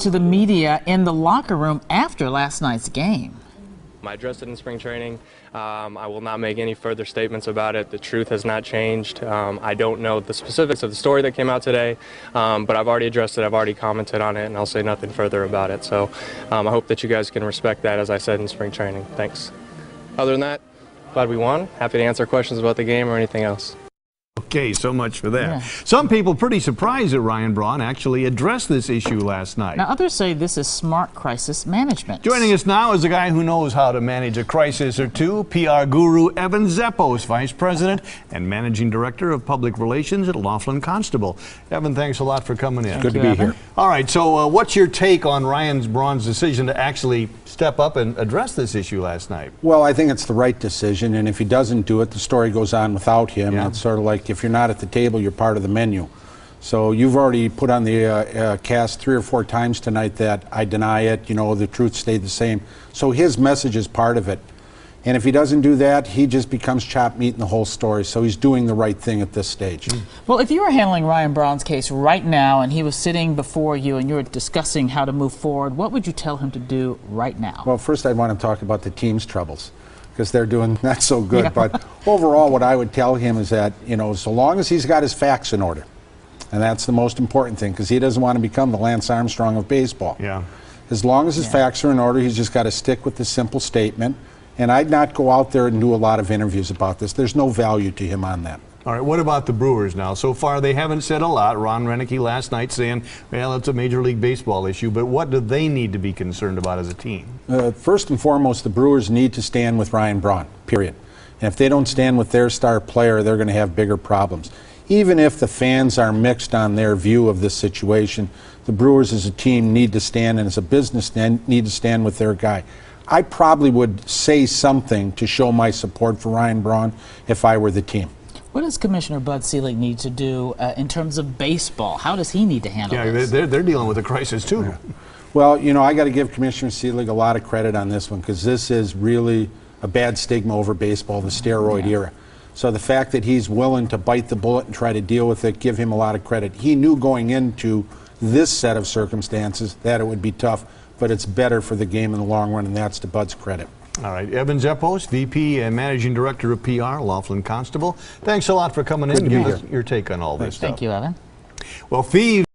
to the media in the locker room after last night's game? I addressed it in spring training. I will not make any further statements about it. The truth has not changed. I don't know the specifics of the story that came out today, but I've already addressed it. I've already commented on it, and I'll say nothing further about it. So I hope that you guys can respect that, as I said in spring training. Thanks. Other than that, glad we won. Happy to answer questions about the game or anything else. Okay, so much for that. Yeah. Some people pretty surprised that Ryan Braun actually addressed this issue last night. Now, others say this is smart crisis management. Joining us now is a guy who knows how to manage a crisis or two, PR guru Evan Zeppos, Vice President and Managing Director of Public Relations at Laughlin Constable. Evan, thanks a lot for coming in. Good to be here. All right, so what's your take on Ryan Braun's decision to actually step up and address this issue last night? Well, I think it's the right decision, and if he doesn't do it, the story goes on without him. Yeah. It's sort of like if you're not at the table, you're part of the menu. So you've already put on the cast 3 or 4 times tonight that I deny it, you know, the truth stayed the same. So his message is part of it. And if he doesn't do that, he just becomes chopped meat in the whole story. So he's doing the right thing at this stage. Well, if you were handling Ryan Braun's case right now and he was sitting before you and you were discussing how to move forward, what would you tell him to do right now? Well, first I'd want to talk about the team's troubles, because they're doing not so good. Yeah. But overall, what I would tell him is that, you know, so long as he's got his facts in order, and that's the most important thing, because he doesn't want to become the Lance Armstrong of baseball. Yeah. As long as his facts are in order, he's just got to stick with the simple statement. And I'd not go out there and do a lot of interviews about this. There's no value to him on that. All right, what about the Brewers now? So far, they haven't said a lot. Ron Renicky last night saying, well, it's a Major League Baseball issue, but what do they need to be concerned about as a team? First and foremost, the Brewers need to stand with Ryan Braun, period. And if they don't stand with their star player, they're going to have bigger problems. Even if the fans are mixed on their view of this situation, the Brewers as a team need to stand, and as a business need to stand with their guy. I probably would say something to show my support for Ryan Braun if I were the team. What does Commissioner Bud Selig need to do in terms of baseball? How does he need to handle this? They're dealing with a crisis, too. Yeah. Well, you know, I got to give Commissioner Selig a lot of credit on this one, because this is really a bad stigma over baseball, the steroid era. So the fact that he's willing to bite the bullet and try to deal with it, give him a lot of credit. He knew going into this set of circumstances that it would be tough, but it's better for the game in the long run, and that's to Bud's credit. All right, Evan Zeppos, VP and Managing Director of PR, Laughlin Constable. Thanks a lot for coming in and giving us your take on all this stuff. Thank you, Evan. Well, thieves